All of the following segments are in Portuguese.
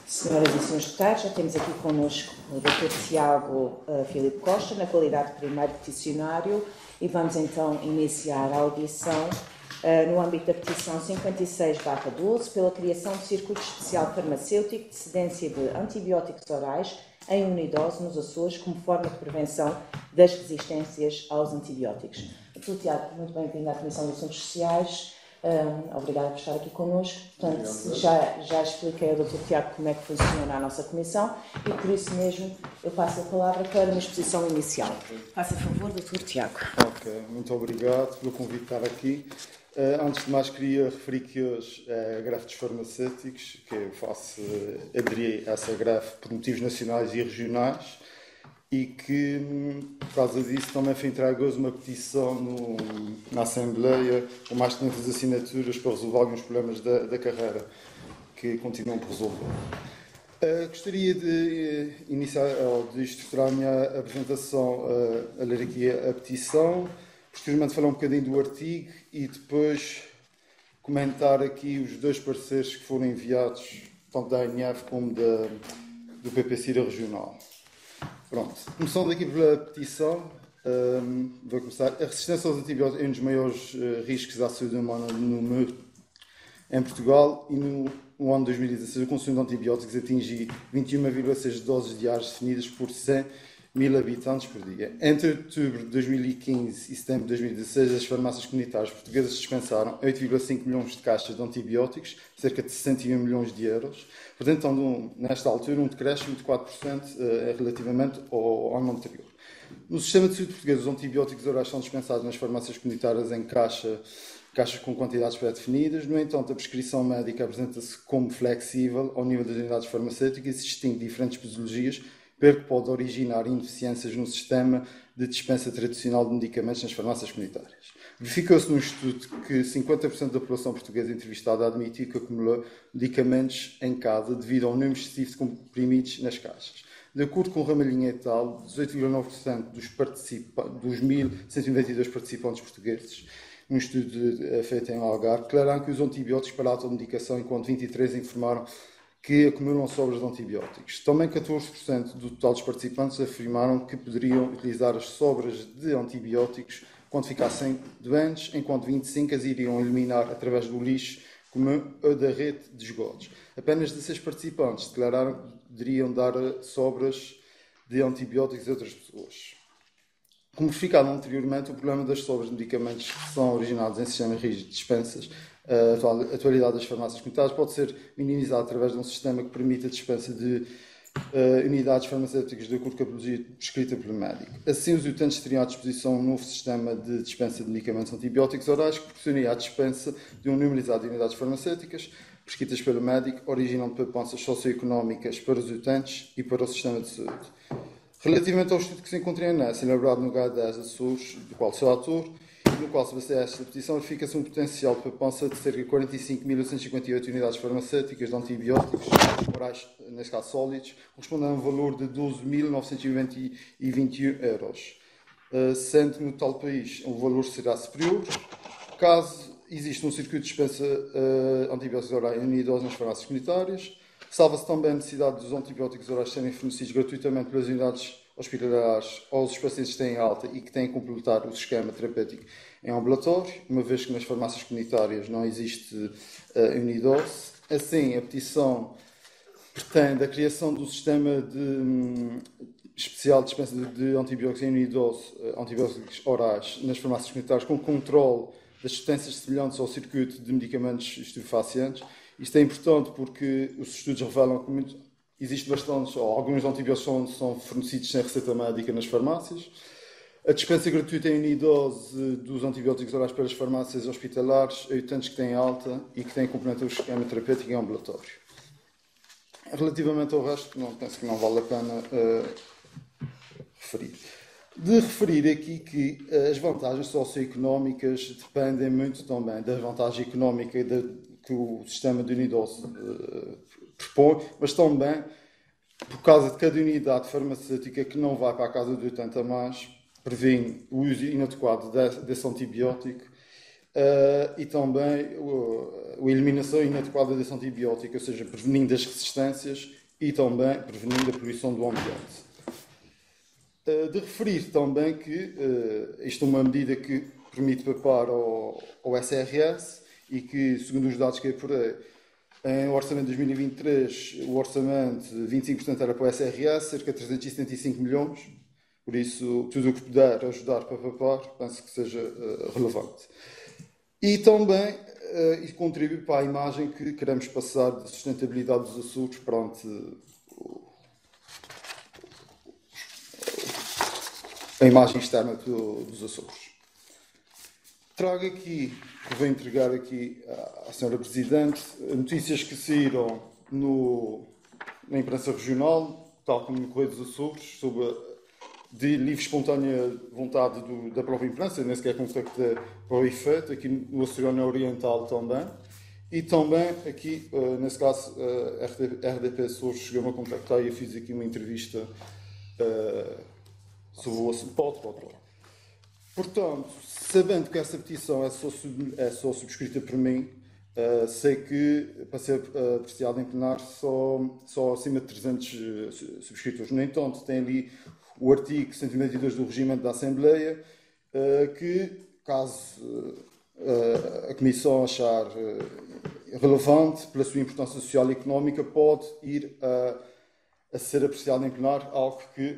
Senhoras e senhores deputados, já temos aqui connosco o Dr. Tiago Filipe Costa, na qualidade de primeiro peticionário, e vamos então iniciar a audição no âmbito da petição 56/12 pela criação de circuito especial farmacêutico de cedência de antibióticos orais em unidose nos Açores como forma de prevenção das resistências aos antibióticos. Dr. Tiago, muito bem-vindo à Comissão de Assuntos Sociais. Obrigada por estar aqui connosco. Portanto, já expliquei ao Dr. Tiago como é que funciona a nossa comissão e por isso mesmo eu passo a palavra para uma exposição inicial. Faça favor, Dr. Tiago. Ok, muito obrigado pelo convite de estar aqui. Antes de mais, queria referir que hoje é a greve dos farmacêuticos, que eu faço aderir a essa greve por motivos nacionais e regionais, e que, por causa disso, também foi entregue hoje uma petição na Assembleia com mais de 500 assinaturas para resolver alguns problemas da carreira que continuam por resolver. Gostaria de iniciar, de estruturar a minha apresentação a ler aqui a petição, posteriormente falar um bocadinho do artigo e depois comentar aqui os dois pareceres que foram enviados, tanto da ANF como do PPCIRA Regional. Pronto, começando aqui pela petição, vou começar. A resistência aos antibióticos é um dos maiores riscos à saúde humana em Portugal e no ano 2016 o consumo de antibióticos atingiu 21,6 doses diárias definidas por 100 mil habitantes por dia. Entre outubro de 2015 e setembro de 2016, as farmácias comunitárias portuguesas dispensaram 8,5 milhões de caixas de antibióticos, cerca de 61 milhões de euros. Portanto, nesta altura, um decréscimo de 4% relativamente ao ano anterior. No sistema de saúde português, os antibióticos orais são dispensados nas farmácias comunitárias em caixas com quantidades pré-definidas. No entanto, a prescrição médica apresenta-se como flexível ao nível das unidades farmacêuticas, existindo diferentes posologias, pelo que pode originar ineficiências no sistema de dispensa tradicional de medicamentos nas farmácias comunitárias. Verificou-se num estudo que 50% da população portuguesa entrevistada admitiu que acumulou medicamentos em casa devido ao número excessivo de comprimidos nas caixas. De acordo com o Ramalhinho et al., 18,9% dos 1.192 participantes portugueses, num estudo feito em Algarve, declararam que usam antibióticos para a automedicação, enquanto 23% informaram que acumulam sobras de antibióticos. Também 14% do total dos participantes afirmaram que poderiam utilizar as sobras de antibióticos quando ficassem doentes, enquanto 25% as iriam eliminar através do lixo como a da rede de esgotos. Apenas 16 participantes declararam que poderiam dar sobras de antibióticos a outras pessoas. Como verificado anteriormente, o problema das sobras de medicamentos que são originados em sistemas rígidos de dispensas, a atualidade das farmácias comunitárias pode ser minimizada através de um sistema que permite a dispensa de unidades farmacêuticas de acordo com a patologia prescrita pelo médico. Assim, os utentes teriam à disposição um novo sistema de dispensa de medicamentos antibióticos orais que proporcionaria a dispensa de um número elevado de unidades farmacêuticas prescritas pelo médico, originando poupanças socioeconómicas para os utentes e para o sistema de saúde. Relativamente ao estudo que se encontra em ANES, elaborado no GAI-10 Açores, do qual sou autor, no qual se baseia esta petição, verifica-se um potencial de poupança de cerca de 45.858 unidades farmacêuticas de antibióticos orais, neste caso sólidos, correspondendo a um valor de 12.921 euros. Sendo que no tal país o valor será superior, caso exista um circuito de dispensa antibióticos orais em unidose nas farmácias comunitárias. Salva-se também a necessidade dos antibióticos orais serem fornecidos gratuitamente pelas unidades hospitalares aos pacientes que têm alta e que têm que completar o esquema terapêutico em ambulatório, uma vez que nas farmácias comunitárias não existe unidose. Assim, a petição pretende a criação do sistema especial de dispensa de antibióticos em unidose, antibióticos orais, nas farmácias comunitárias, com controle das substâncias semelhantes ao circuito de medicamentos estupefacientes. Isto é importante porque os estudos revelam que existe bastantes, ou alguns antibióticos são fornecidos sem receita médica nas farmácias. A dispensa gratuita em unidose dos antibióticos orais pelas farmácias hospitalares a utentes que têm alta e que têm complementado o esquema terapêutico em ambulatório. Relativamente ao resto, penso que não vale a pena referir. De referir aqui que as vantagens socioeconómicas dependem muito também da vantagem económica que o sistema de unidose propõe, mas também por causa de cada unidade farmacêutica que não vai para a casa do utente a mais, previne o uso inadequado desse antibiótico e também a eliminação inadequada desse antibiótico, ou seja, prevenindo as resistências e também prevenindo a poluição do ambiente. De referir também que isto é uma medida que permite papar ao SRS e que, segundo os dados que apurei, em orçamento de 2023, o orçamento, 25% era para o SRS, cerca de 375 milhões. Por isso, tudo o que puder ajudar para papar, penso que seja relevante. E também contribui para a imagem que queremos passar de sustentabilidade dos Açores perante a imagem externa dos Açores. Trago aqui, vou entregar aqui à Sra. Presidente, notícias que saíram na imprensa regional, tal como no Correio dos Açores, de livre e espontânea vontade da própria imprensa, nem sequer contactei para o efeito, aqui no Oceano Oriental também. E também aqui, nesse caso, a RDP Açores chegou-me a contactar e eu fiz aqui uma entrevista sobre o assunto. Pode. Portanto, sabendo que essa petição é só subscrita por mim, sei que para ser apreciada em plenário só acima de 300 subscritores. No entanto, tem ali o artigo 192 do Regimento da Assembleia, que, caso a Comissão achar relevante pela sua importância social e económica, pode ir a ser apreciado em plenário, algo que,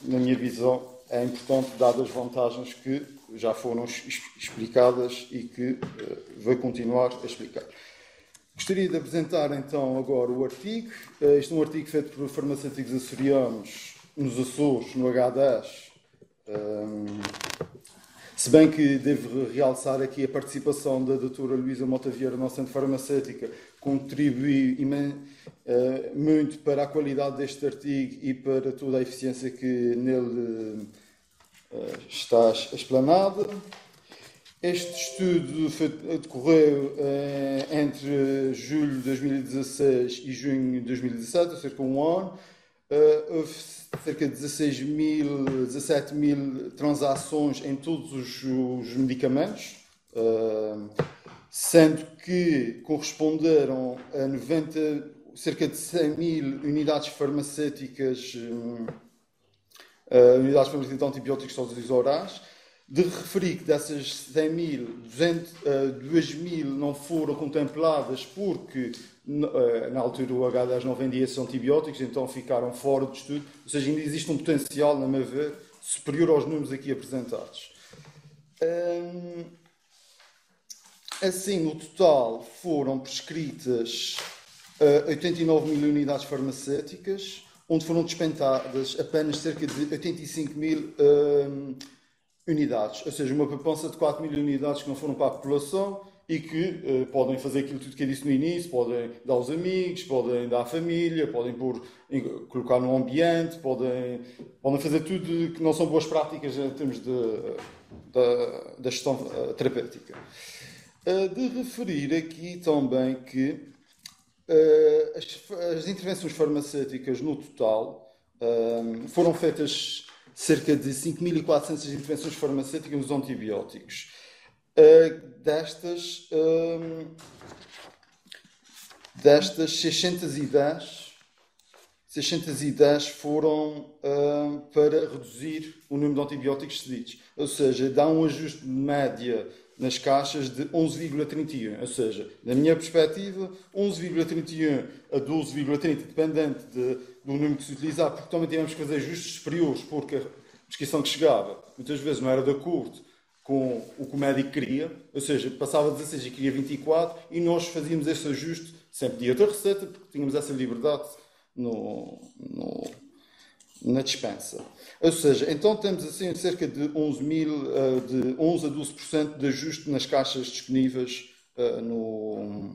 na minha visão, é importante, dadas as vantagens que já foram explicadas e que vou continuar a explicar. Gostaria de apresentar então agora o artigo. Este é um artigo feito por farmacêuticos açorianos nos Açores, no H10. Se bem que devo realçar aqui a participação da doutora Luísa Mota Vieira, nossa centro farmacêutica, contribui muito para a qualidade deste artigo e para toda a eficiência que nele está explanada. Este estudo decorreu entre julho de 2016 e junho de 2017, cerca de um ano. Houve cerca de 17 mil transações em todos os medicamentos, sendo que corresponderam a cerca de 100 mil unidades farmacêuticas de antibióticos sólidos orais. De referir que dessas 100 mil, 2 mil não foram contempladas porque na altura o H10 não vendia esses antibióticos, então ficaram fora do estudo. Ou seja, ainda existe um potencial, na meu ver, superior aos números aqui apresentados. Assim, no total foram prescritas 89 mil unidades farmacêuticas, onde foram dispensadas apenas cerca de 85 mil unidades, ou seja, uma poupança de 4 mil unidades que não foram para a população e que podem fazer aquilo tudo que eu disse no início, podem dar aos amigos, podem dar à família, podem colocar no ambiente, podem fazer tudo que não são boas práticas em termos da gestão terapêutica. De referir aqui também que as intervenções farmacêuticas no total foram feitas cerca de 5.400 intervenções farmacêuticas nos antibióticos. Destas 610 foram para reduzir o número de antibióticos cedidos. Ou seja, dá um ajuste de média nas caixas de 11,31. Ou seja, na minha perspectiva, 11,31 a 12,30, dependente do número que se utilizar, porque também tivemos que fazer ajustes superiores, porque a prescrição que chegava muitas vezes não era de acordo com o que o médico queria, ou seja, passava 16 e queria 24, e nós fazíamos esse ajuste, sempre de outra receita, porque tínhamos essa liberdade na dispensa. Ou seja, então temos assim cerca de 11 a 12% de ajuste nas caixas disponíveis no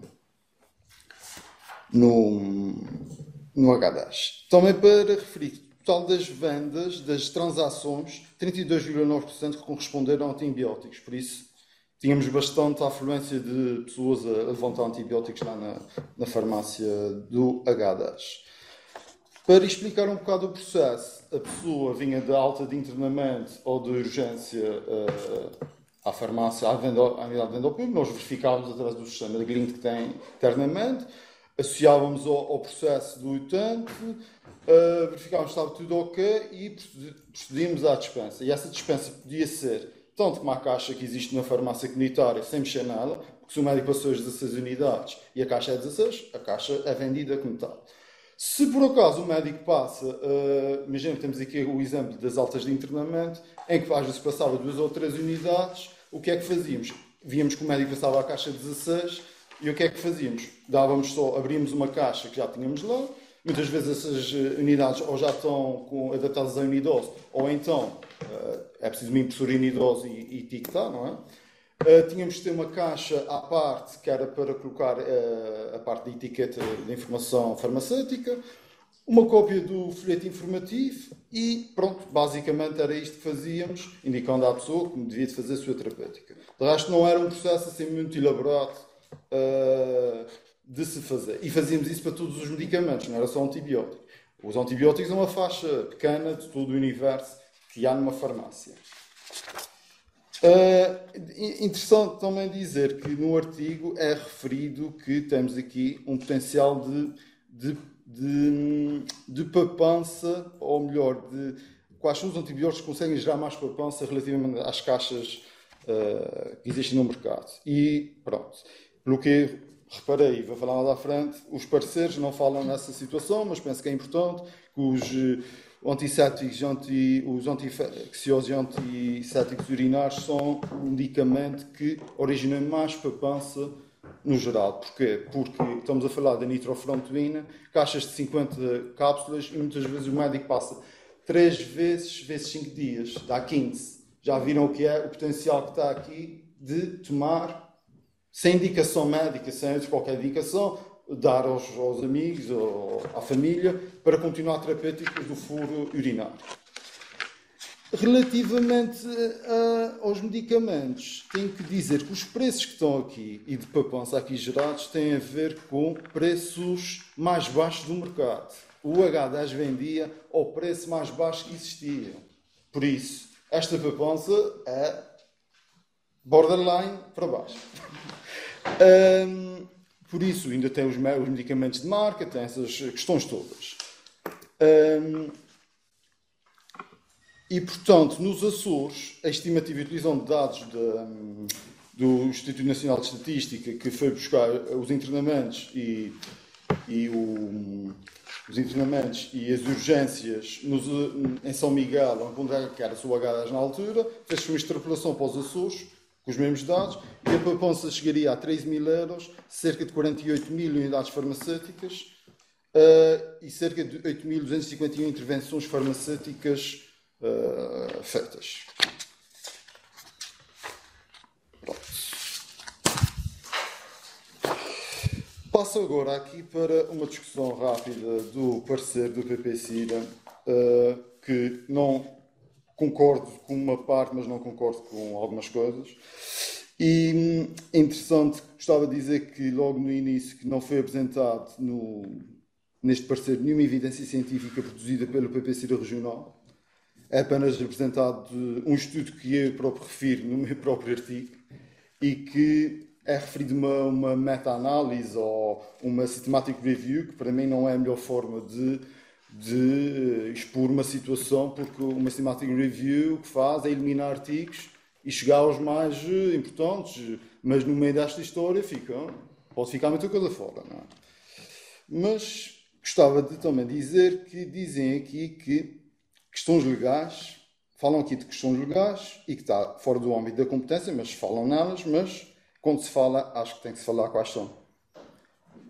H10. Também para referir, o total das vendas, das transações, 32,9% corresponderam a antibióticos. Por isso, tínhamos bastante afluência de pessoas a levantar antibióticos lá na farmácia do H10. Para explicar um bocado o processo, a pessoa vinha de alta de internamento ou de urgência à farmácia, à unidade de venda ao público. Nós verificávamos através do sistema de Glint que tem internamento. associávamos ao processo do utente, verificávamos se estava tudo ok e procedíamos à dispensa. E essa dispensa podia ser tanto como a caixa que existe na farmácia comunitária, sem mexer nela, porque se o médico passou as 16 unidades e a caixa é 16, a caixa é vendida como tal. Se por acaso o médico passa, imagina que temos aqui o exemplo das altas de internamento, em que às vezes passava 2 ou 3 unidades, o que é que fazíamos? Víamos que o médico passava a caixa 16 e o que é que fazíamos? Abríamos uma caixa que já tínhamos lá, muitas vezes essas unidades ou já estão adaptadas a unidoso, ou então é preciso uma impressora unidoso e etiquetar, não é? Tínhamos de ter uma caixa à parte, que era para colocar a parte da etiqueta de informação farmacêutica, uma cópia do folheto informativo e pronto, basicamente era isto que fazíamos, indicando à pessoa como devia de fazer a sua terapêutica. De resto, não era um processo assim muito elaborado de se fazer. E fazíamos isso para todos os medicamentos, não era só antibiótico. Os antibióticos são uma faixa pequena de todo o universo que há numa farmácia. Interessante também dizer que no artigo é referido que temos aqui um potencial de papança, ou melhor, de quais são os antibióticos que conseguem gerar mais papança relativamente às caixas que existem no mercado. E pronto, pelo que reparei, vou falar mais à frente, os pareceres não falam nessa situação, mas penso que é importante que os antissépticos, os anti-infecciosos e antissépticos urinários são um medicamento que origina mais papança no geral. Porquê? Porque estamos a falar da nitrofurantoína, caixas de 50 cápsulas, e muitas vezes o médico passa 3 vezes 5 dias, dá 15. Já viram o que é o potencial que está aqui de tomar, sem indicação médica, sem qualquer indicação, dar aos amigos ou à família para continuar terapêuticos do furo urinário. Relativamente aos medicamentos, tenho que dizer que os preços que estão aqui e de papança aqui gerados têm a ver com preços mais baixos do mercado. O H10 vendia ao preço mais baixo que existia. Por isso, esta papança é borderline para baixo. Por isso, ainda tem os medicamentos de marca, tem essas questões todas. E, portanto, nos Açores, a estimativa utilizando dados do Instituto Nacional de Estatística, que foi buscar os internamentos e as urgências em São Miguel, onde era o H10 na altura, fez-se uma extrapolação para os Açores, com os mesmos dados, e a poupança chegaria a 13.000 euros, cerca de 48.000 unidades farmacêuticas e cerca de 8.251 intervenções farmacêuticas feitas. Pronto. Passo agora aqui para uma discussão rápida do parecer do PP-CIDA, que não concordo com uma parte, mas não concordo com algumas coisas. E é interessante, gostava de dizer que logo no início que não foi apresentado neste parecer nenhuma evidência científica produzida pelo PP-CIDA regional. É apenas apresentado um estudo que eu próprio refiro no meu próprio artigo e que é referido uma meta-análise ou uma systematic review, que para mim não é a melhor forma de expor uma situação, porque uma systematic review o que faz é eliminar artigos e chegar aos mais importantes, mas no meio desta história pode ficar muita coisa fora, não é? Mas gostava de também dizer que dizem aqui que questões legais, falam aqui de questões legais e que está fora do âmbito da competência, mas falam nelas, mas quando se fala, acho que tem que se falar quais são.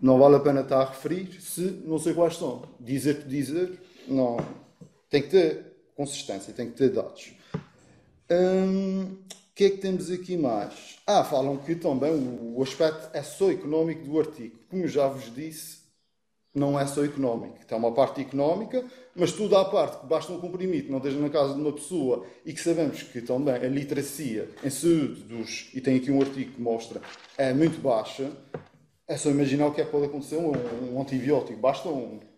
Não vale a pena estar a referir se não sei quais são. Dizer por dizer, não. Tem que ter consistência, tem que ter dados. O que é que temos aqui mais? Falam que também o aspecto é só económico do artigo. Como já vos disse, não é só económico. Tem uma parte económica, mas tudo à parte, que basta um comprimido que não esteja na casa de uma pessoa e que sabemos que também a literacia em saúde e tem aqui um artigo que mostra, é muito baixa. É só imaginar o que é que pode acontecer um antibiótico. Basta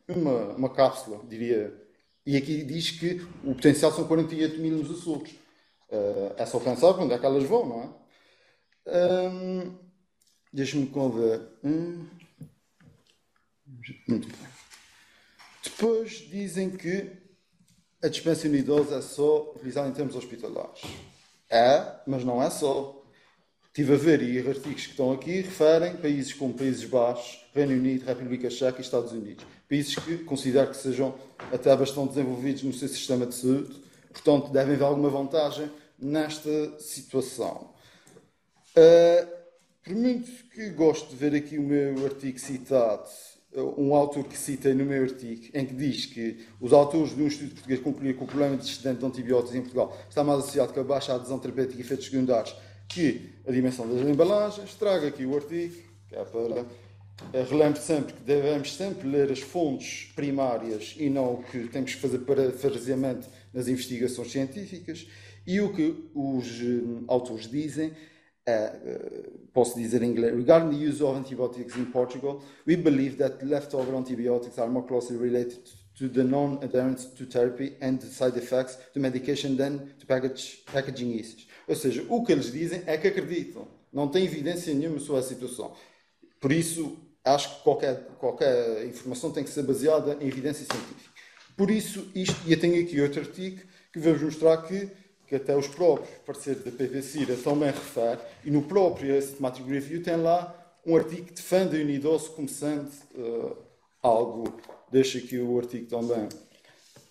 uma cápsula, diria. E aqui diz que o potencial são 48.000 nos Açores. É só pensar para onde é que elas vão, não é? Deixa-me ver. Muito bem. Depois dizem que a dispensa unidosa é só utilizada em termos hospitalares. É, mas não é só. Estive a ver e artigos que estão aqui referem países como Países Baixos, Reino Unido, República Checa e Estados Unidos. Países que considero que sejam até bastante desenvolvidos no seu sistema de saúde, portanto devem haver alguma vantagem nesta situação. Por muito que gosto de ver aqui o meu artigo citado, um autor que citei no meu artigo, em que diz que os autores de um estudo português concluíram que o problema de excedente de antibióticos em Portugal está mais associado com a baixa adesão terapêutica e efeitos secundários que a dimensão das embalagens. Trago aqui o artigo, que é para... Relembro sempre que devemos sempre ler as fontes primárias e não o que temos que fazer parafraseamento nas investigações científicas. E o que os autores dizem posso dizer em inglês: regarding the use of antibiotics in Portugal, we believe that leftover antibiotics are more closely related to the non-adherence to therapy and the side effects to medication than to packaging issues. Ou seja, o que eles dizem é que acreditam. Não tem evidência nenhuma sobre a situação. Por isso, acho que qualquer informação tem que ser baseada em evidência científica. Por isso, e eu tenho aqui outro artigo que vou-vos mostrar que até os próprios parceiros da PPCIRA também refere, e no próprio Systematic Review tem lá um artigo que defende a Unidoso como sendo algo. Deixo aqui o artigo também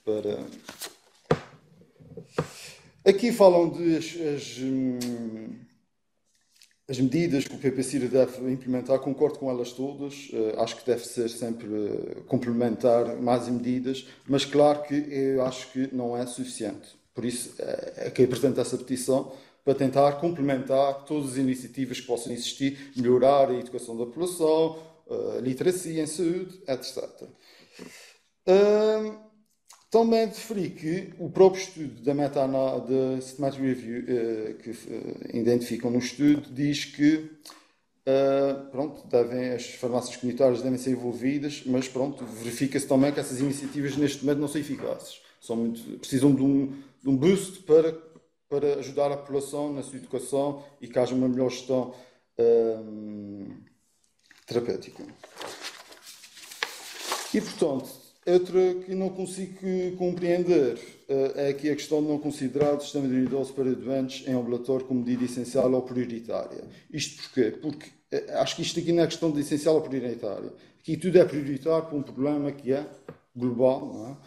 para... Aqui falam de as medidas que o PPCIRA deve implementar. Concordo com elas todas. Acho que deve ser sempre complementar mais medidas, mas claro que eu acho que não é suficiente. Por isso é que eu apresento essa petição, para tentar complementar todas as iniciativas que possam existir, melhorar a educação da população, a literacia em saúde, etc. Também referi que o próprio estudo da Systematic Review, que identificam no estudo, diz que as farmácias comunitárias devem ser envolvidas, mas verifica-se também que essas iniciativas neste momento não são eficazes. Precisam de um boost para ajudar a população na sua educação e que haja uma melhor gestão terapêutica. E, portanto, outra que não consigo compreender é aqui a questão de não considerar o sistema de unidoso para doentes em ambulatório como medida essencial ou prioritária. Isto porquê? Porque acho que isto aqui não é questão de essencial ou prioritária. Aqui tudo é prioritário para um problema que é global, não é?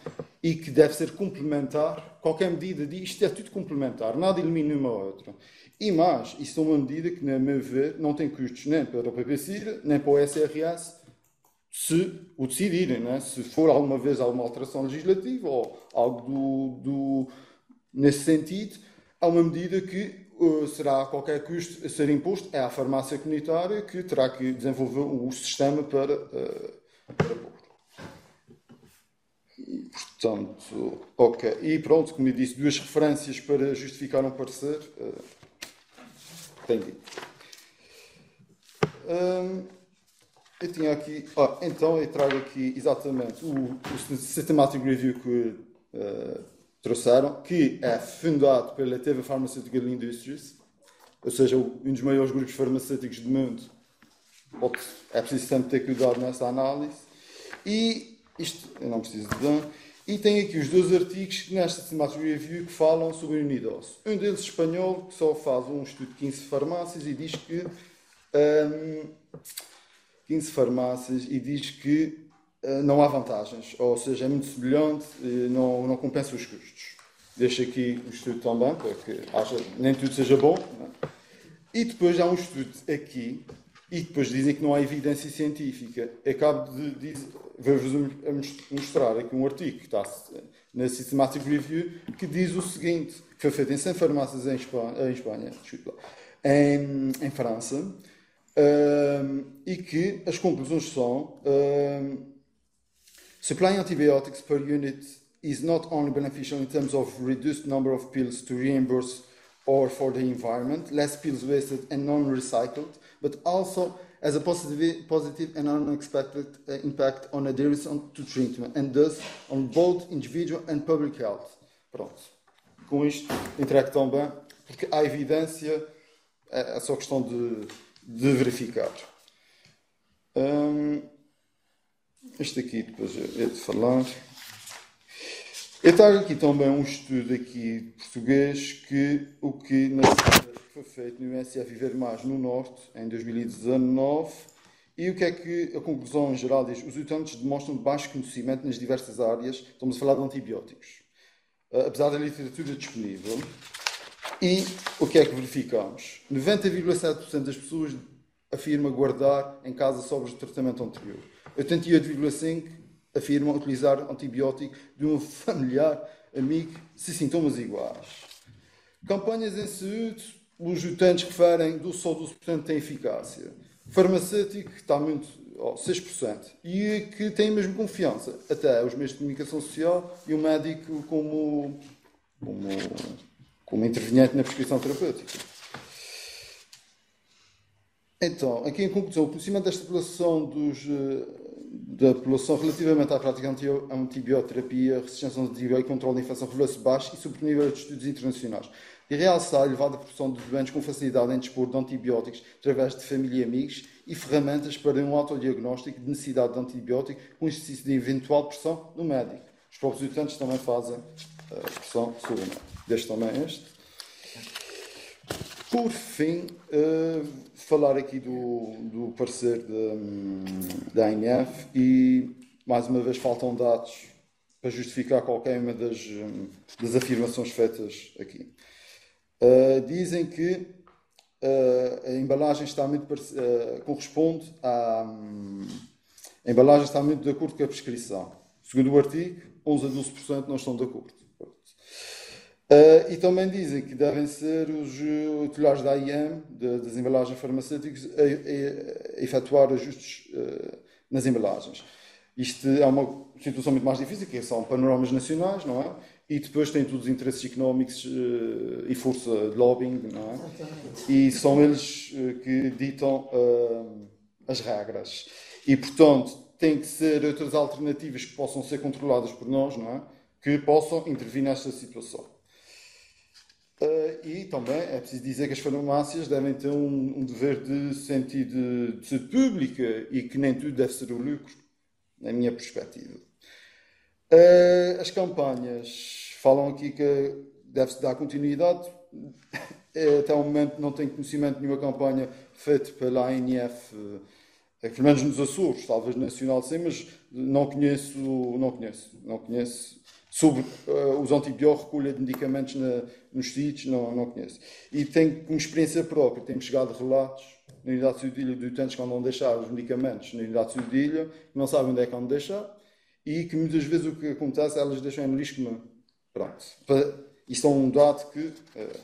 E que deve ser complementar. Qualquer medida isto é tudo complementar, nada elimina uma ou outra. E mais, isso é uma medida que, na meu ver, não tem custos nem para o PPCIRA, nem para o SRS, se o decidirem, né? Se for alguma vez alguma alteração legislativa ou algo nesse sentido, há uma medida que será a qualquer custo a ser imposto, é a farmácia comunitária que terá que desenvolver o sistema para pôr. Portanto, ok. E pronto, como eu disse, 2 referências para justificar um parecer. Tenho dito. Eu tinha aqui... então eu trago aqui exatamente o Systematic Review que trouxeram, que é fundado pela Teva Pharmaceutical Industries, ou seja, um dos maiores grupos farmacêuticos do mundo. É preciso sempre ter cuidado nessa análise. E isto eu não preciso de dar. E tem aqui os 2 artigos nesta Systematic Review que falam sobre a Unidoso. Um deles espanhol, que só faz um estudo de 15 farmácias e diz que 15 farmácias e diz que não há vantagens, ou seja, é muito semelhante e não compensa os custos. Deixo aqui o estudo também, para que nem tudo seja bom. Não é? E depois há um estudo aqui, e depois dizem que não há evidência científica. Acabo de vou-vos mostrar aqui um artigo que está na Systematic Review que diz o seguinte, que foi feito em 100 farmácias em Espanha, em França, e que as conclusões são supplying antibiotics per unit is not only beneficial in terms of reduced number of pills to reimburse or for the environment, less pills wasted and non-recycled, but also has a positive and unexpected impact on adherence to treatment and thus on both individual and public health. Pronto. Com isto, entrego também, porque há evidência, é só questão de verificar. Este aqui depois é de falar. Eu trago aqui também um estudo aqui português que foi feito no INSF Viver Mais no Norte, em 2019. E o que é que a conclusão em geral diz? Os estudantes demonstram baixo conhecimento nas diversas áreas. Estamos a falar de antibióticos. Apesar da literatura disponível. E o que é que verificamos? 90,7% das pessoas afirma guardar em casa sobras de tratamento anterior. 88,5% afirmam utilizar antibiótico de um familiar, amigo, se sintomas iguais. Campanhas em saúde, os estudantes referem só 12% têm eficácia. Farmacêutico está muito, 6%. E que têm mesmo confiança. Até os meios de comunicação social e o médico como interveniente na prescrição terapêutica. Então, aqui em conclusão, o conhecimento desta população da população relativamente à prática antibioterapia, resistência ao antibiótico e controle da infecção revelou-se baixo e superior a estudos internacionais. De realçar a elevada proporção de doentes com facilidade em dispor de antibióticos através de família e amigos e ferramentas para um autodiagnóstico de necessidade de antibiótico com exercício de eventual pressão no médico. Os próprios estudantes também fazem pressão sobre o médico. Deste também este. Por fim, falar aqui do parecer da ANF e, mais uma vez, faltam dados para justificar qualquer uma das afirmações feitas aqui. Dizem que a embalagem está muito corresponde a embalagem está muito de acordo com a prescrição. Segundo o artigo, 11 a 12% não estão de acordo. E também dizem que devem ser os titulares da AIM, das embalagens farmacêuticas, a efetuar ajustes nas embalagens. Isto é uma situação muito mais difícil, que são panoramas nacionais, não é? E depois tem todos os interesses económicos e força de lobbying, não é? E são eles que ditam as regras. E, portanto, tem que ser outras alternativas que possam ser controladas por nós, não é? Que possam intervir nesta situação. E também é preciso dizer que as farmácias devem ter um dever de sentido de saúde pública e que nem tudo deve ser o lucro, na minha perspectiva. As campanhas falam aqui que deve-se dar continuidade. Até o momento não tenho conhecimento de nenhuma campanha feita pela ANF, pelo menos nos Açores, talvez nacional sim, mas não conheço sobre os antibióticos, recolha de medicamentos nos sítios, não conheço. E tenho uma experiência própria, tenho chegado relatos na unidade de saúde de ilha de utentes que andam a deixar os medicamentos na unidade de saúde de ilha, que não sabem onde é que andam a deixar, e que muitas vezes o que acontece é elas deixam no lixo comum. Pronto. Isto é um dado que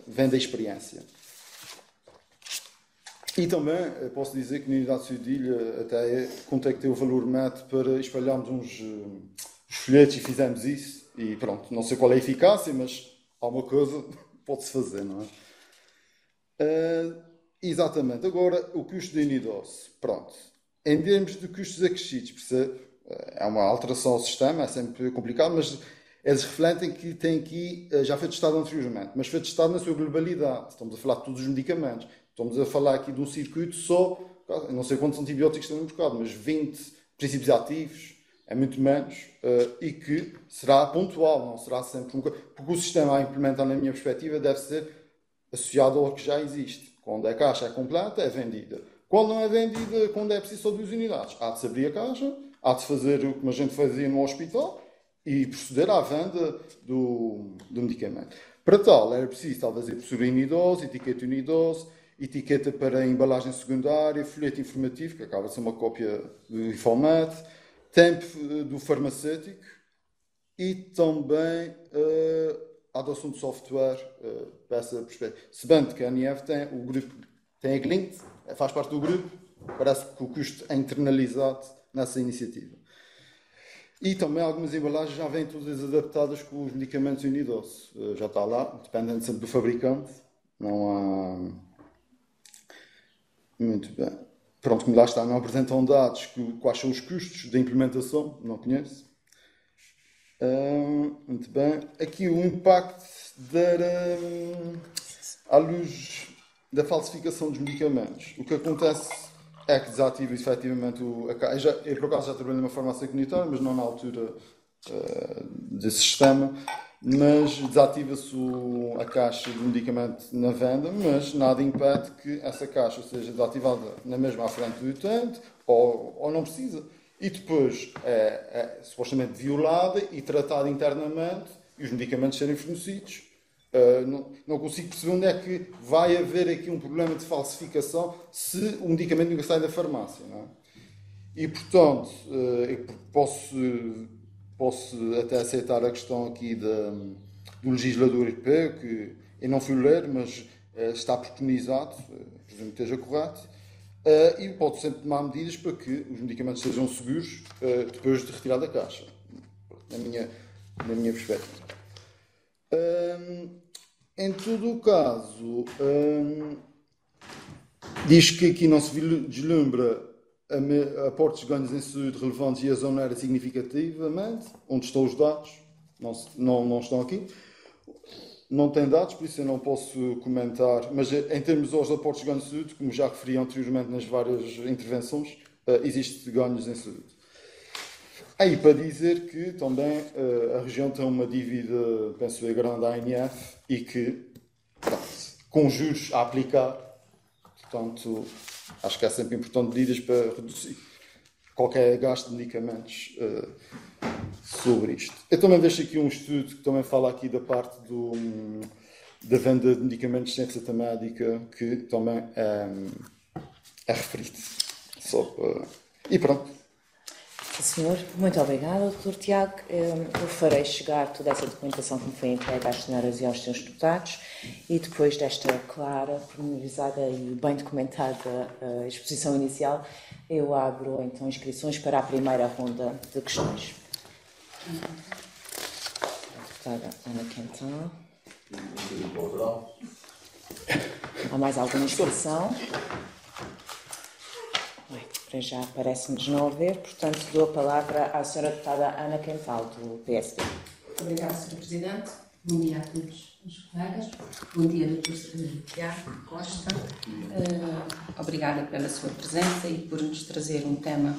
vem da experiência. E também posso dizer que na unidade de saúde de ilha até contactei o Valor Met para espalharmos uns folhetos e fizemos isso. E pronto, não sei qual é a eficácia, mas alguma coisa pode-se fazer, não é? Exatamente. Agora, o custo da unidose. Pronto. Em termos de custos acrescidos, percebe? É uma alteração ao sistema, é sempre complicado, mas eles refletem que tem aqui, já foi testado anteriormente, mas foi testado na sua globalidade. Estamos a falar de todos os medicamentos. Estamos a falar aqui de um circuito só, não sei quantos antibióticos estão no mercado, mas 20 princípios ativos, é muito menos, e que será pontual, não será sempre porque o sistema a implementar, na minha perspectiva, deve ser associado ao que já existe. Quando a caixa é completa, é vendida. Quando não é vendida, quando é preciso só 2 unidades. Há de se abrir a caixa, há de fazer o que a gente fazia no hospital e proceder à venda do medicamento. Para tal, era preciso talvez a impressora unidose, etiqueta unidose, etiqueta para embalagem secundária, folheto informativo, que acaba de ser uma cópia do IFOMAT, tempo do farmacêutico e também a adoção de software para essa perspectiva. Se bem que a ANF tem o grupo, tem a Glint, faz parte do grupo, parece que o custo é internalizado nessa iniciativa. E também algumas embalagens já vêm todas adaptadas com os medicamentos unidose. Já está lá, dependendo sempre do fabricante. Não há... Muito bem. Pronto, como lá está, não apresentam dados. Quais são os custos da implementação? Não conheço. Muito bem. Aqui o impacto à luz da falsificação dos medicamentos. O que acontece é que desativa efetivamente eu por acaso já trabalhei numa farmácia comunitária, mas não na altura desse sistema, mas desativa-se a caixa do medicamento na venda, mas nada impede que essa caixa seja desativada na mesma à frente do utente, ou não precisa. E depois supostamente violada e tratada internamente e os medicamentos serem fornecidos. Não consigo perceber onde é que vai haver aqui um problema de falsificação se o medicamento nunca sai da farmácia. Não é? E, portanto, eu posso até aceitar a questão aqui do legislador europeu, que eu não fui ler, mas está preconizado, presumo que esteja correto, e pode sempre tomar medidas para que os medicamentos sejam seguros depois de retirar da caixa, na minha perspectiva. Em todo o caso, diz que aqui não se deslumbra aportes de ganhos em saúde relevantes e a zona era significativamente. Onde estão os dados? Não estão aqui. Não tem dados, por isso eu não posso comentar. Mas em termos aos aportes de ganhos em saúde, como já referi anteriormente nas várias intervenções, existe ganhos em saúde. Aí para dizer que também a região tem uma dívida, penso eu, grande à ANF e que, com juros a aplicar, portanto, acho que é sempre importante medidas para reduzir qualquer gasto de medicamentos sobre isto. Eu também deixo aqui um estudo que também fala aqui da parte da venda de medicamentos sem receita médica, que também é referido. E pronto. Senhor, muito obrigada, Dr. Tiago. Eu farei chegar toda essa documentação que me foi entregue às senhoras e aos senhores deputados e depois desta clara, pormenorizada e bem documentada exposição inicial, eu abro então inscrições para a primeira ronda de questões. A deputada Ana Quentão. Há mais alguma inscrição? Para já parece-nos não haver, portanto dou a palavra à Sra. Deputada Ana Quental, do PSD. Obrigada, Sr. Presidente. Bom dia a todos os colegas. Bom dia, Dr. Tiago Costa. Obrigada pela sua presença e por nos trazer um tema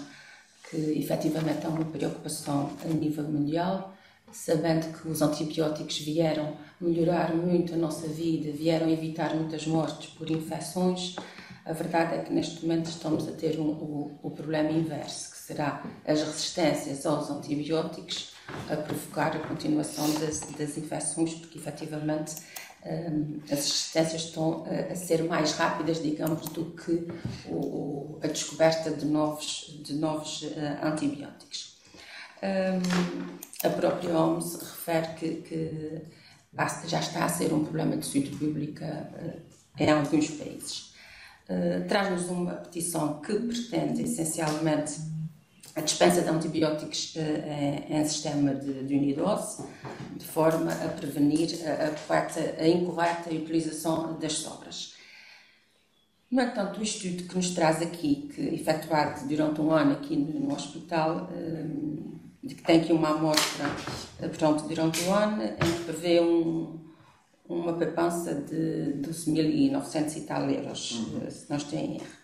que efetivamente é uma preocupação a nível mundial, sabendo que os antibióticos vieram melhorar muito a nossa vida, vieram evitar muitas mortes por infecções. A verdade é que neste momento estamos a ter o problema inverso, que será as resistências aos antibióticos a provocar a continuação das infecções, porque efetivamente as resistências estão a ser mais rápidas, digamos, do que a descoberta de novos antibióticos. A própria OMS refere que já está a ser um problema de saúde pública em alguns países. Traz-nos uma petição que pretende essencialmente a dispensa de antibióticos em sistema de unidose, de forma a prevenir a incorreta utilização das sobras. No entanto, o estudo que nos traz aqui, que efetuado durante um ano aqui no hospital, de que tem aqui uma amostra durante o ano, em que prevê uma poupança de 12.900 e tal euros, se não estou em erro.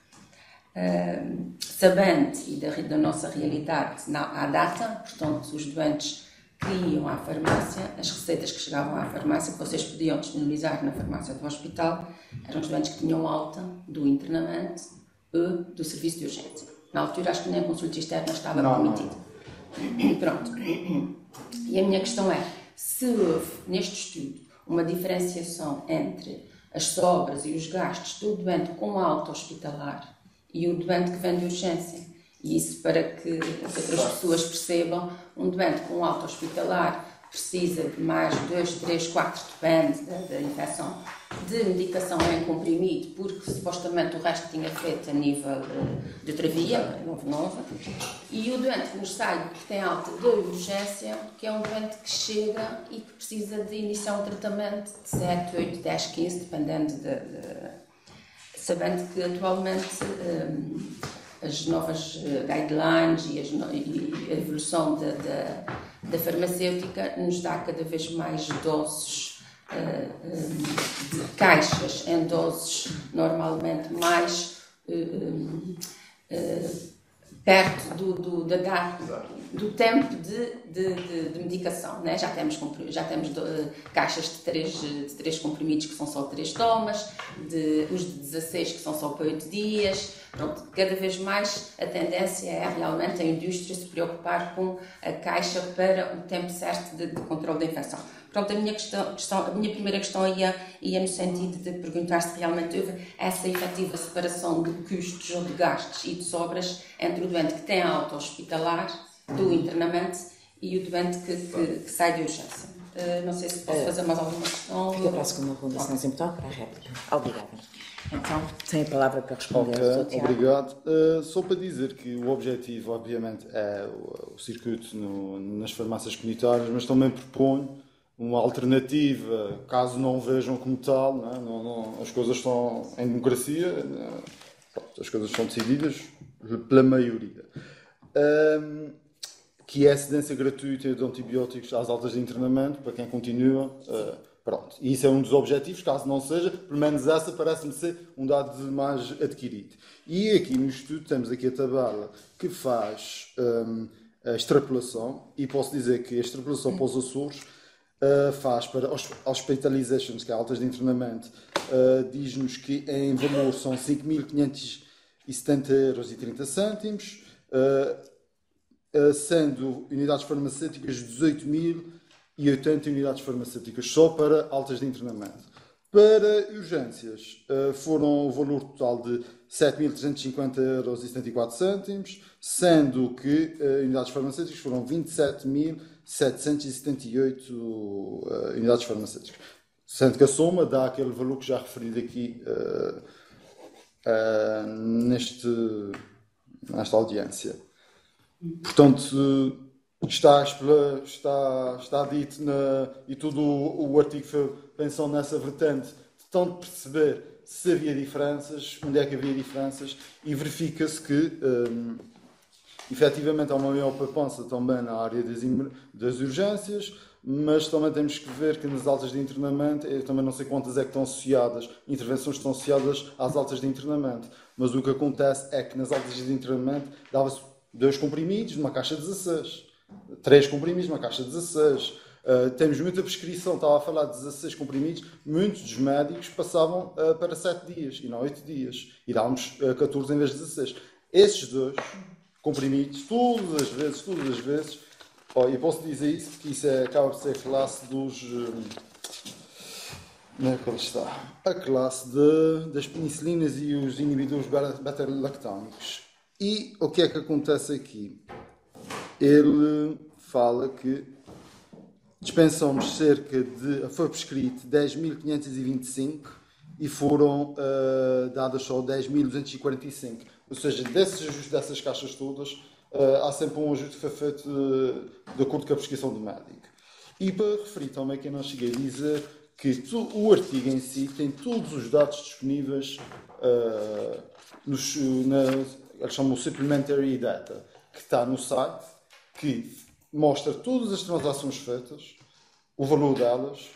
Sabendo da nossa realidade à data, portanto, os doentes que iam à farmácia, as receitas que chegavam à farmácia, que vocês podiam disponibilizar na farmácia do hospital, eram os doentes que tinham alta do internamento e do serviço de urgência. Na altura, acho que nem a consulta externa estava permitida. Pronto. E a minha questão é, se houve, neste estudo, uma diferenciação entre as sobras e os gastos do doente com alta hospitalar e o doente que vem de urgência. E isso para que as pessoas percebam, um doente com alta hospitalar precisa de mais 2, 3, 4, depende da infecção, de medicação em comprimido, porque supostamente o resto tinha feito a nível de outra via, nova. E o doente que nos sai, que tem alta de urgência, que é um doente que chega e que precisa de iniciar um tratamento de 7, 8, 10, 15, dependendo sabendo que atualmente as novas guidelines e a evolução da farmacêutica nos dá cada vez mais doses de caixas em doses normalmente mais perto do tempo de medicação, né? Já temos caixas de 3 comprimidos que são só 3 tomas, os de 16 que são só para 8 dias. Pronto, cada vez mais a tendência é realmente a indústria se preocupar com a caixa para o tempo certo de controle da infecção. Pronto, a minha primeira questão ia no sentido de perguntar se realmente houve essa efetiva separação de custos ou de gastos e de sobras entre o doente que tem alta hospitalar, do internamento, e o doente que sai de urgência. Não sei se posso fazer mais alguma questão. Fica para a segunda ronda, se não se importar, para a réplica. Obrigada. Então, tem a palavra para responder. Ok, obrigado. Só para dizer que o objetivo, obviamente, é o circuito nas farmácias comunitárias, mas também proponho uma alternativa, caso não vejam como tal, não, as coisas estão em democracia, as coisas são decididas pela maioria. Que é a cedência gratuita de antibióticos às altas de internamento, para quem continua. Pronto. E isso é um dos objetivos, caso não seja, pelo menos essa parece-me ser um dado mais adquirido. E aqui no estudo temos aqui a tabela que faz a extrapolação, e posso dizer que a extrapolação para os Açores faz para hospitalizations, que é altas de internamento, diz-nos que em valor são 5.570,30 €, sendo unidades farmacêuticas 18.080 unidades farmacêuticas, só para altas de internamento. Para urgências, foram o valor total de 7.350,74 €, sendo que unidades farmacêuticas foram 27.778 unidades farmacêuticas. Sendo que a soma dá aquele valor que já referi aqui nesta audiência. Portanto, está dito e todo o artigo foi pensando nessa vertente de tanto perceber se havia diferenças, onde é que havia diferenças, e verifica-se que efetivamente há uma maior poupança também na área das urgências, mas também temos que ver que nas altas de internamento, eu também não sei quantas é que estão associadas, intervenções que estão associadas às altas de internamento, mas o que acontece é que nas altas de internamento dava-se 2 comprimidos numa caixa 16, 3 comprimidos numa caixa 16. Temos muita prescrição, estava a falar de 16 comprimidos, muitos dos médicos passavam para 7 dias e não 8 dias, e dávamos 14 em vez de 16. Esses 2 comprimidos, todas as vezes, e posso dizer isso porque isso acaba por ser a classe dos... Onde é que ele está? A classe das penicilinas e os inibidores beta-lactâmicos. E o que é que acontece aqui? Ele fala que dispensamos foi prescrito 10.525 e foram dadas só 10.245. Ou seja, desses ajustes dessas caixas todas, há sempre um ajuste que foi feito de acordo com a prescrição do médico. E para referir também que eu não cheguei a dizer que o artigo em si tem todos os dados disponíveis eles chamam Supplementary Data, que está no site, que mostra todas as transações feitas, o valor delas,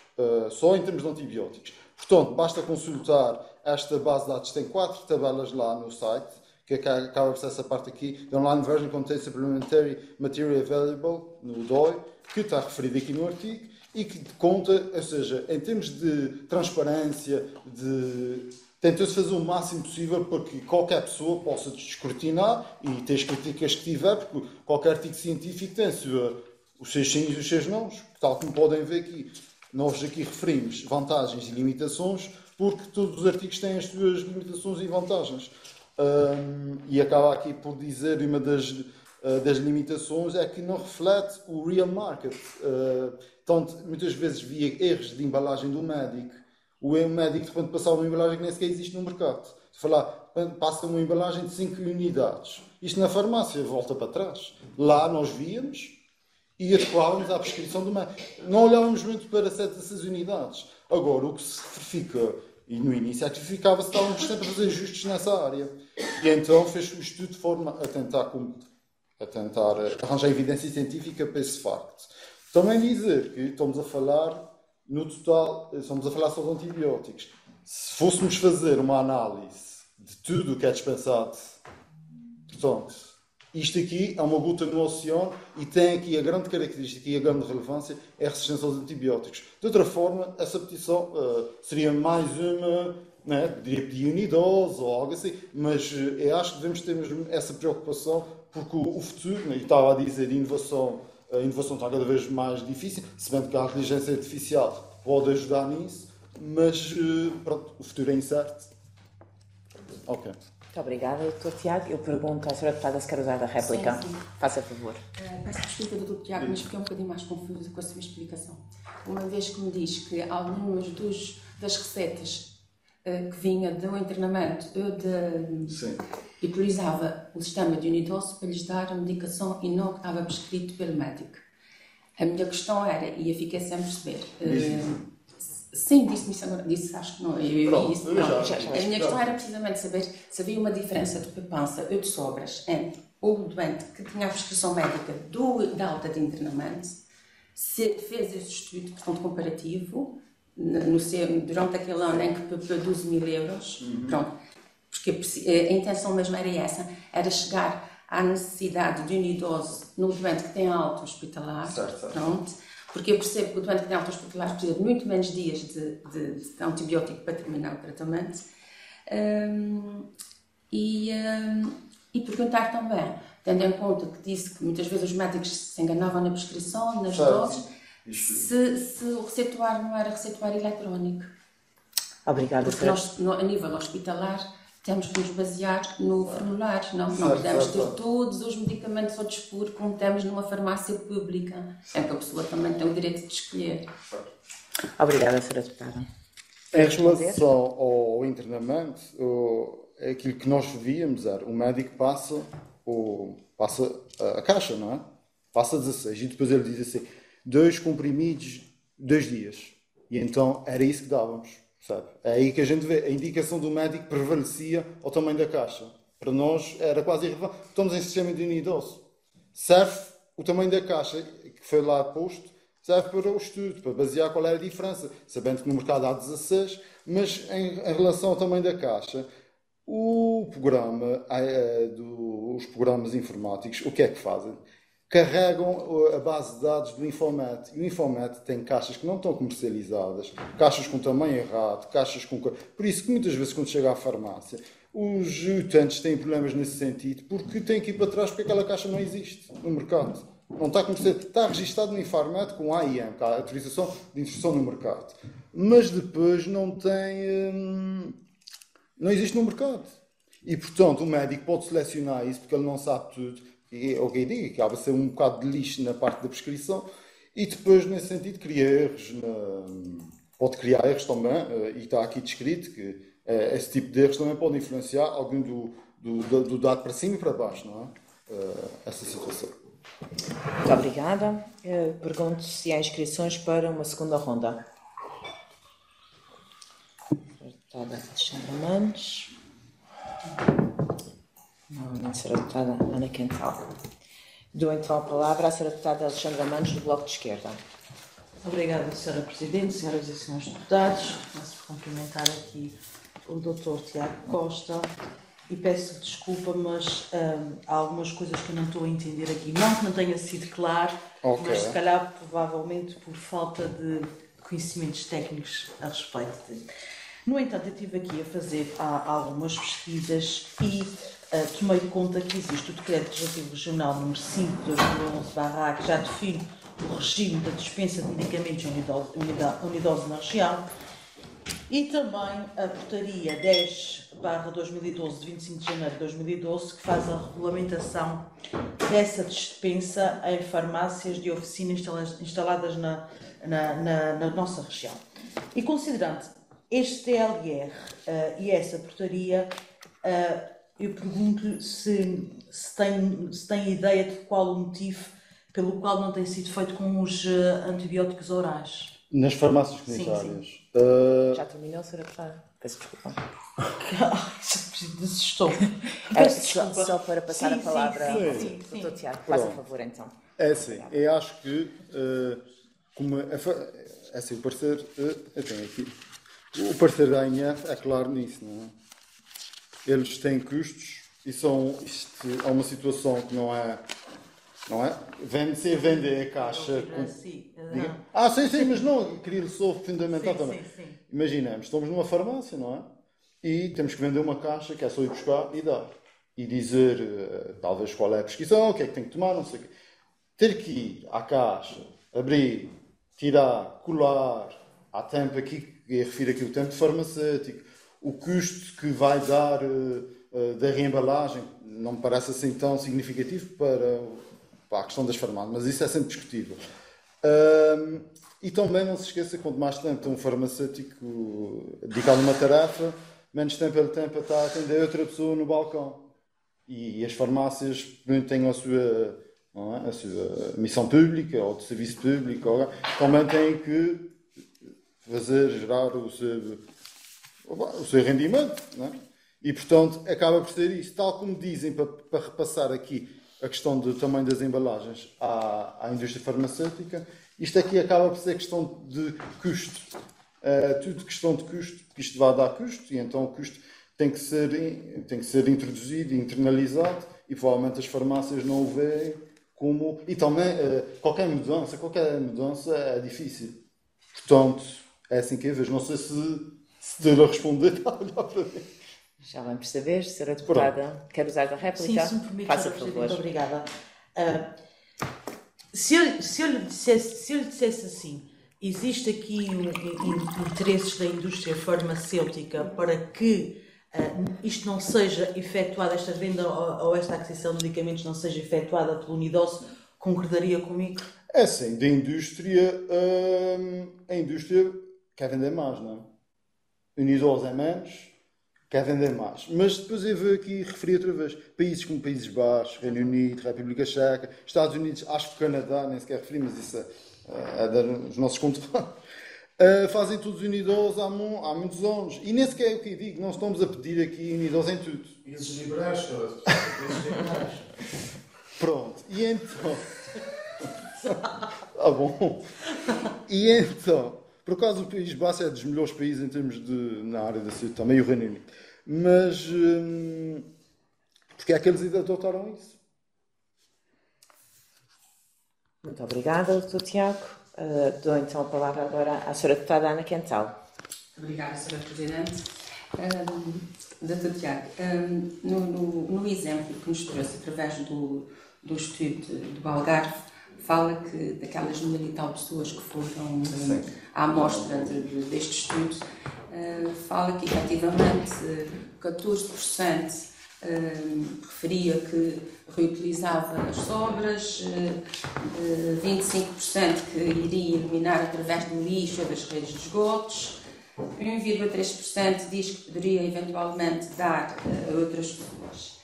só em termos de antibióticos. Portanto, basta consultar esta base de dados, tem 4 tabelas lá no site, que acaba por ser essa parte aqui, the online version contains supplementary material available, no DOI, que está referido aqui no artigo, e que conta, ou seja, em termos de transparência, tentou-se fazer o máximo possível para que qualquer pessoa possa descortinar e ter as críticas que tiver, porque qualquer artigo científico tem os seus sims e os seus nãos, tal como podem ver aqui. Nós aqui referimos vantagens e limitações, porque todos os artigos têm as suas limitações e vantagens. E acaba aqui por dizer, uma das limitações é que não reflete o real market. Tanto, muitas vezes via erros de embalagem do médico. O médico de repente passava uma embalagem que nem sequer existe no mercado. Se falar, passa uma embalagem de 5 unidades. Isto na farmácia volta para trás. Lá nós víamos e adequávamos à prescrição do médico. Não olhávamos muito para 7 dessas unidades. Agora, o que se verifica, e no início é que verificava-se que estávamos sempre a fazer ajustes nessa área. E então fez o estudo de forma a tentar arranjar evidência científica para esse facto. Também dizer que estamos a falar, no total, estamos a falar sobre antibióticos. Se fôssemos fazer uma análise de tudo o que é dispensado portanto, isto aqui é uma gota no oceano e tem aqui a grande característica e a grande relevância é a resistência aos antibióticos. De outra forma, essa petição seria mais uma, né, poderia pedir unidose ou algo assim, mas eu acho que devemos ter mesmo essa preocupação porque o futuro, né, e estava a dizer, a inovação está cada vez mais difícil, se bem que a inteligência artificial pode ajudar nisso, mas pronto, o futuro é incerto. Ok. Muito obrigada, Dr. Tiago. Eu pergunto à Sra. Deputada se quer usar a réplica. Sim. Faça favor. Peço desculpa, Dr. Tiago, mas fiquei um bocadinho mais confusa com a sua explicação. Uma vez que me diz que algumas das receitas que vinha do internamento, utilizava o sistema de unidose para lhes dar a medicação e não o que estava prescrito pelo médico. A minha questão era, e eu fiquei sem perceber... Sim, disse-me isso agora, disse, acho que não. A minha questão era precisamente saber se havia uma diferença de poupança ou de sobras entre o doente que tinha a prescrição médica da alta de internamento, se fez esse estudo, portanto, comparativo, durante aquele ano em que pagou 12 mil euros, pronto, porque a intenção mesmo era essa, era chegar à necessidade de unidose no doente que tem alta hospitalar, pronto. Porque eu percebo que o doente que tem alta hospitalar precisa de muito menos dias de antibiótico para terminar o tratamento. E perguntar também, tendo em conta que disse que muitas vezes os médicos se enganavam na prescrição, nas doses, se o receituário não era receituário eletrónico. Obrigada, porque nós, a nível hospitalar, temos que nos basear no formulário, não podemos ter todos os medicamentos ao dispor como temos numa farmácia pública, em que a pessoa também tem o direito de escolher. Obrigada, Sra. Deputada. Em relação ao internamento, aquilo que nós víamos era o médico passa a caixa, não é? Passa 16 e depois ele diz assim, 2 comprimidos, 2 dias. E então era isso que dávamos. Sabe? É aí que a gente vê. A indicação do médico prevalecia ao tamanho da caixa. Para nós era quase irrelevante. Estamos em sistema de unidose. Serve o tamanho da caixa que foi lá posto, serve para o estudo, para basear qual era a diferença. Sabendo que no mercado há 16, mas em relação ao tamanho da caixa, o programa, os programas informáticos, o que é que fazem? Carregam a base de dados do Infomet. E o Infomet tem caixas que não estão comercializadas, caixas com tamanho errado, caixas com... Por isso que muitas vezes quando chega à farmácia, os utentes têm problemas nesse sentido, porque têm que ir para trás porque aquela caixa não existe no mercado. Não está comercializado. Está registado no Infomet com AIM, que é a autorização de inserção no mercado. Mas depois não existe no mercado. E, portanto, o médico pode selecionar isso porque ele não sabe tudo. E alguém diga que há de ser um bocado de lixo na parte da prescrição e depois, nesse sentido, cria erros. Pode criar erros também, e está aqui descrito que esse tipo de erros também pode influenciar algum do dado para cima e para baixo, não é? Essa situação. Muito obrigada. Pergunto se há inscrições para uma segunda ronda. Deputada Alexandra Mendes. Novamente, Sra. Deputada Ana Quental. Dou então a palavra à Sra. Deputada Alexandra Mendes, do Bloco de Esquerda. Obrigada, Sra. Presidente, senhoras e senhores deputados. Posso cumprimentar aqui o Dr. Tiago Costa e peço desculpa, mas há algumas coisas que eu não estou a entender aqui. Não que não tenha sido claro, mas se calhar, provavelmente, por falta de conhecimentos técnicos a respeito de... No entanto, eu estive aqui a fazer algumas pesquisas e tomei conta que existe o Decreto Legislativo Regional número 5 de 2011/A, que já define o regime da dispensa de medicamentos unidose na região, e também a Portaria 10/2012, de 25 de janeiro de 2012, que faz a regulamentação dessa dispensa em farmácias de oficina instaladas na nossa região. E considerando este TLR e essa portaria, eu pergunto-lhe se tem ideia de qual o motivo pelo qual não tem sido feito com os antibióticos orais. Nas farmácias comunitárias. Sim. Já terminou, Sra. Deputada? Peço desculpa. Assustou. Só para passar a palavra ao Dr. Tiago. Faça favor, então. É assim, eu acho que assim, o parecer, eu tenho aqui. O parecer da ANF é claro nisso, não é? Eles têm custos Isto é uma situação que não é? Vender a caixa. Sim, Sim, mas não, queria só fundamental também. sim. Imaginemos, estamos numa farmácia, não é? E temos que vender uma caixa que é só ir buscar e dar. E dizer, talvez, qual é a prescrição, o que é que tem que tomar, não sei o quê. Ter que ir à caixa, abrir, tirar, colar, há tempo aqui, que refiro aqui o tempo farmacêutico, o custo que vai dar da reembalagem, não me parece assim tão significativo para a questão das farmácias, mas isso é sempre discutível. E também não se esqueça, quanto mais tempo tem um farmacêutico dedicado a uma tarefa, menos tempo ele tem para estar a atender outra pessoa no balcão. E as farmácias têm a sua missão pública ou de serviço público, também têm que gerar o seu rendimento, não é? E, portanto, acaba por ser isso. Tal como dizem, para repassar aqui a questão do tamanho das embalagens à indústria farmacêutica, isto aqui acaba por ser questão de custo. Tudo questão de custo, porque isto vai dar custo, e então o custo tem que ser introduzido, internalizado, e provavelmente as farmácias não o veem como... E também, qualquer mudança é difícil. Portanto, é assim que eu vejo. Não sei se estou a responder, está a olhar para mim. Já vamos saber, Sra. Deputada, quer usar da réplica? Sim, se me permite, faça Sra. favor. Presidente, obrigada. Se eu lhe dissesse assim, existe aqui interesses da indústria farmacêutica para que isto não seja efetuado, esta venda ou esta aquisição de medicamentos não seja efetuada pelo Unidoce, concordaria comigo? É assim, a indústria quer vender mais, não é? Unidoce é menos, quer vender mais. Mas depois eu vou aqui referir outra vez. Países como Países Baixos, Reino Unido, República Checa, Estados Unidos, acho que o Canadá, nem sequer referi, mas isso é dos nossos controles. Fazem todos Unidos há muitos anos. E nem sequer é o que eu digo, não estamos a pedir aqui Unidos em tudo. Países liberais, cara. Países liberais. Pronto. E então... bom. E então... Por acaso o País Baixo é dos melhores países em termos na área da saúde, também o Reino Unido. Mas... porque é que eles adotaram isso? Muito obrigada, Dr. Tiago. Dou então a palavra agora à Sra. Deputada Ana Quental. Obrigada, Sra. Presidente. Dr. Tiago, no exemplo que nos trouxe através do estudo do Algarve, fala que daquelas 1000 e tal pessoas que foram à amostra deste estudo, fala que efetivamente 14% referia que reutilizava as sobras, 25% que iria eliminar através do lixo ou das redes de esgotos, 1,3% diz que poderia eventualmente dar a outras pessoas.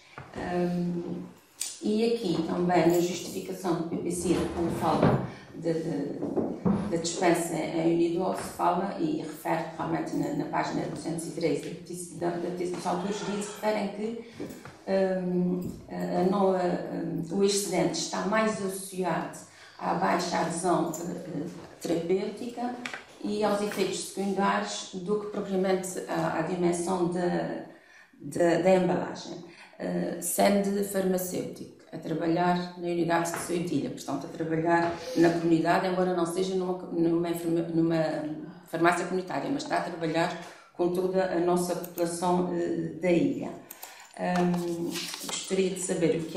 E aqui também na justificação do PPC, quando fala da dispensa em Unidoce, fala e refere realmente na página 203 da petição de autores, referem que o excedente está mais associado à baixa adesão terapêutica e aos efeitos secundários do que propriamente à dimensão da embalagem. Sendo farmacêutico, a trabalhar na unidade de saúde de ilha, portanto a trabalhar na comunidade, embora não seja numa farmácia comunitária, mas está a trabalhar com toda a nossa população da ilha. Gostaria de saber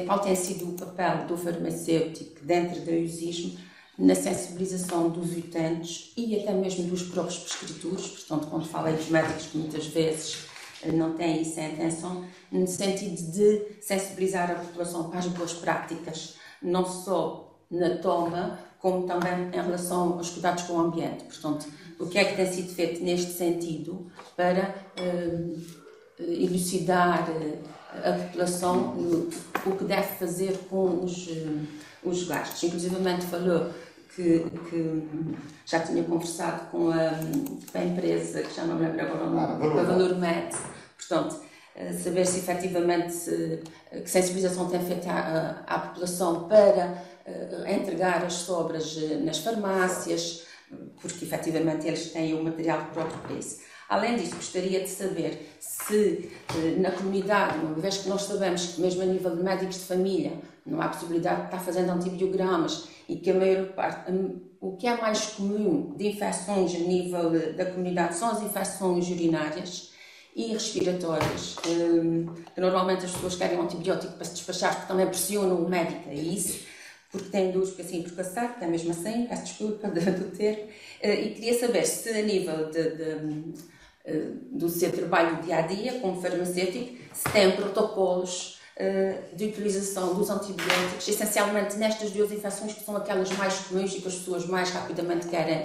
qual tem sido o papel do farmacêutico dentro do EUSISM na sensibilização dos utentes e até mesmo dos próprios prescritores, portanto quando falei dos médicos que muitas vezes não têm isso em atenção, no sentido de sensibilizar a população para as boas práticas, não só na toma, como também em relação aos cuidados com o ambiente. Portanto, o que é que tem sido feito neste sentido para elucidar a população o que deve fazer com os gastos. Inclusivamente falou que já tinha conversado com a empresa, que já não me lembro agora o nome, com a Valor Med, portanto, saber se efetivamente que sensibilização tem feito à população para entregar as sobras nas farmácias, porque efetivamente eles têm o material próprio para isso. Além disso, gostaria de saber se na comunidade, uma vez que nós sabemos que mesmo a nível de médicos de família não há possibilidade de estar fazendo antibiogramas e que a maior parte, o que é mais comum de infecções a nível da comunidade são as infecções urinárias e respiratórias, que normalmente as pessoas querem um antibiótico para se despachar porque também pressionam o médico, é isso, porque tem dores, porque assim, porque assado, que é mesmo assim, peço desculpa do termo, e queria saber se a nível do seu trabalho dia-a-dia como farmacêutico, se tem protocolos de utilização dos antibióticos, essencialmente nestas duas infecções que são aquelas mais comuns e que as pessoas mais rapidamente querem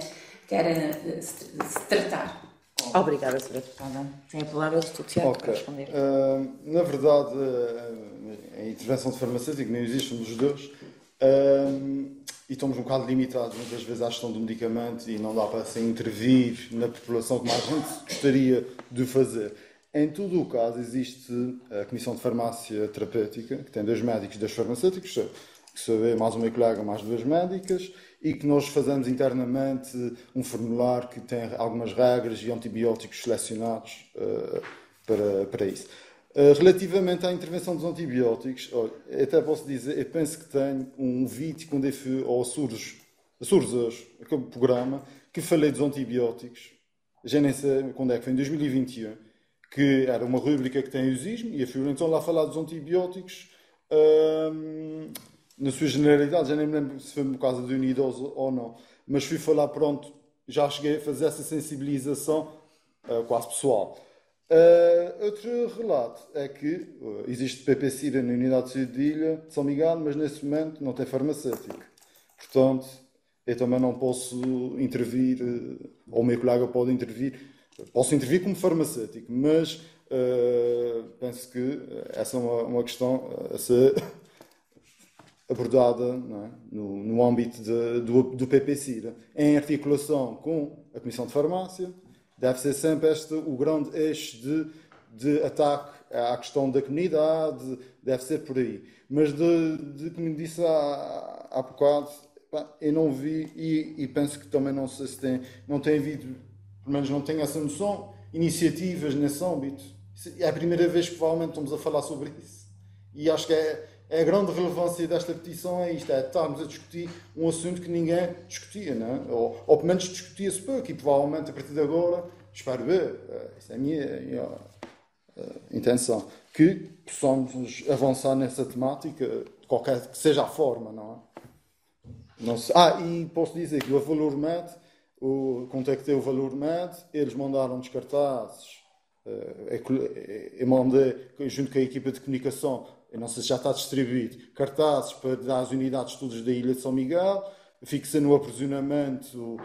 se tratar. Obrigada, Sra. Deputada. Tem a palavra o Dr. Tiago para responder. Na verdade, a intervenção de farmacêutico não existe nos dois e estamos um bocado limitados muitas vezes à gestão do medicamento e não dá para se intervir na população como a gente gostaria de fazer. Em todo o caso, existe a Comissão de Farmácia Terapêutica, que tem 2 médicos e 2 farmacêuticos, que sou eu, mais uma colega, mais 2 médicas, e que nós fazemos internamente um formulário que tem algumas regras e antibióticos selecionados para isso. Relativamente à intervenção dos antibióticos, até posso dizer, eu penso que tenho um vídeo quando eu fui ao Açores, aquele programa, que falei dos antibióticos, já nem sei quando é que foi, em 2021, que era uma rubrica que tem o ISISM, e eu fui então lá falar dos antibióticos na sua generalidade, já nem me lembro se foi por causa do unidoso ou não, mas fui falar, pronto, já cheguei a fazer essa sensibilização quase pessoal. Outro relato é que existe PPCIRA na Unidade de Saúde de Ilha de São Miguel, mas nesse momento não tem farmacêutico. Portanto, eu também não posso intervir, ou o meu colega pode intervir. Posso intervir como farmacêutico, mas penso que essa é uma questão a ser abordada, não é? no âmbito do PPCIRA, em articulação com a Comissão de Farmácia. Deve ser sempre o grande eixo de ataque à questão da comunidade, deve ser por aí. Mas como me disse há bocado, eu não vi e penso que também não sei se não tem havido, pelo menos não tenho essa noção, iniciativas nesse âmbito. É a primeira vez que provavelmente estamos a falar sobre isso. E acho que a grande relevância desta petição é isto, é estarmos a discutir um assunto que ninguém discutia, não é? Ou pelo menos discutia-se pouco, e provavelmente a partir de agora, espero ver, essa é a minha intenção, que possamos avançar nessa temática, de qualquer que seja a forma, não é? Não sei. E posso dizer que o Valor Med, contactei o Valor Med, eles mandaram-nos cartazes, eu mandei, junto com a equipa de comunicação, eu não sei se já está distribuído, cartazes para dar às unidades de estudos da Ilha de São Miguel, fixa no aprisionamento,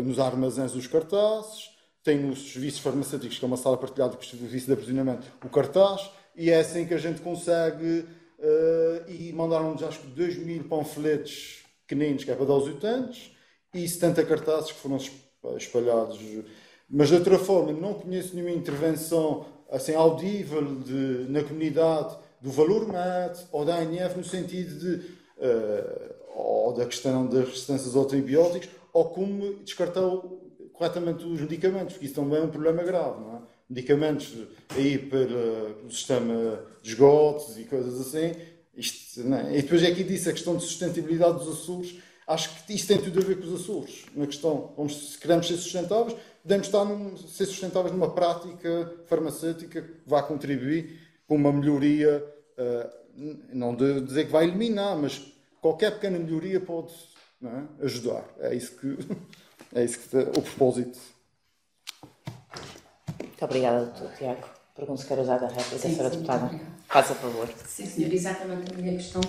nos armazéns os cartazes, tem nos serviços farmacêuticos, que é uma sala partilhada com o serviço de aprisionamento, o cartaz, e é assim que a gente consegue, e mandaram-nos acho que 2.000 panfletos pequeninos, que é para dar aos utentes, e 70 cartazes que foram espalhados. Mas de outra forma, não conheço nenhuma intervenção assim, audível na comunidade do Valor Med ou da ANF no sentido ou da questão das resistências aos antibióticos ou como descartar corretamente os medicamentos, porque isso também é um problema grave, não é? Medicamentos aí para o sistema de esgotos e coisas assim. Não é? E depois é que disse a questão de sustentabilidade dos Açores. Acho que isto tem tudo a ver com os Açores. Na questão, se queremos ser sustentáveis, podemos ser sustentáveis numa prática farmacêutica que vá contribuir com uma melhoria, não de dizer que vai eliminar, mas qualquer pequena melhoria pode, não é, ajudar. É isso que o propósito. Muito obrigada, Dr. Tiago. Pergunto se quer usar a réplica, Sra. Deputada. Faça favor. Sim, senhor. Exatamente a minha questão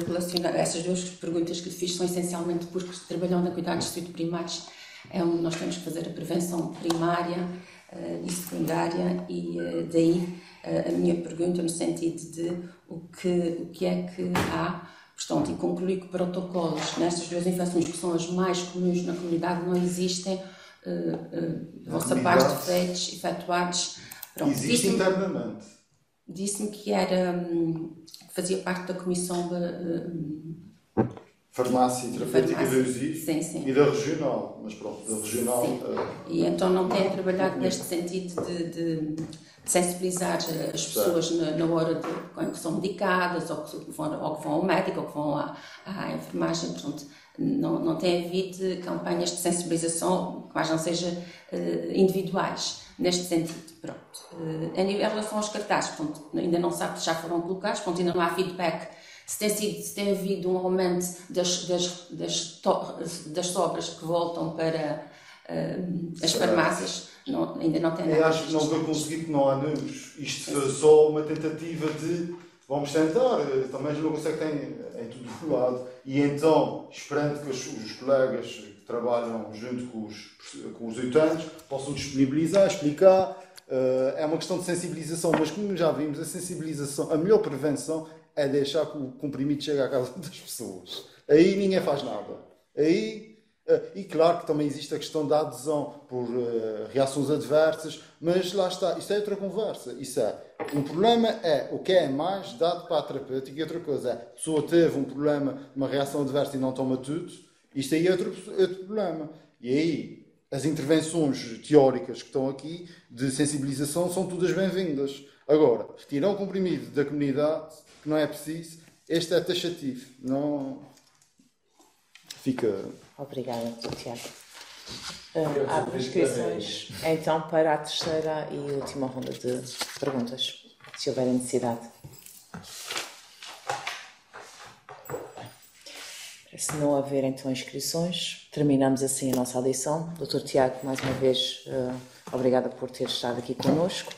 relacionada. Essas duas perguntas que lhe fiz são essencialmente porque trabalhando em cuidados de saúde primários é onde nós temos que fazer a prevenção primária e secundária e daí a minha pergunta no sentido de o que é que há, portanto, e concluir que protocolos nestas duas infecções que são as mais comuns na comunidade não existem, da vossa parte, feitos, efetuados. Pronto, existe internamente. Disse-me que fazia parte da comissão farmácia e terapêutica da USI sim. e da regional, mas pronto, da regional... E então não tem trabalhado neste sentido de sensibilizar as pessoas na hora de quando são medicadas, ou que vão ao médico, ou que vão à enfermagem, portanto, não tem havido campanhas de sensibilização, que mais não seja individuais, neste sentido. Pronto. Em relação aos cartazes, portanto, ainda não sabe se já foram colocados, portanto, ainda não há feedback se tem havido um aumento das sobras que voltam para as farmácias. Ainda não tem nada. Eu acho que não vou conseguir, que não há números. Isto foi só uma tentativa de vamos tentar, também não consegue ter em todo o lado. E então, esperando que os colegas que trabalham junto com os utentes possam disponibilizar, explicar. É uma questão de sensibilização, mas como já vimos, a sensibilização, a melhor prevenção é deixar que o comprimido chegue à casa das pessoas. Aí ninguém faz nada. E claro que também existe a questão da adesão por reações adversas, mas lá está, isso é outra conversa. Um problema é o que é mais dado para a terapêutica, e outra coisa é a pessoa teve um problema, uma reação adversa e não toma tudo, isto aí é outro problema. E aí as intervenções teóricas que estão aqui de sensibilização são todas bem-vindas. Agora, retirar o comprimido da comunidade, que não é preciso, este é taxativo. Não fica... Obrigada, Tiago. Há inscrições então para a terceira e última ronda de perguntas, se houver necessidade. Se não haver então inscrições, terminamos assim a nossa audição. Dr. Tiago, mais uma vez, obrigada por ter estado aqui connosco.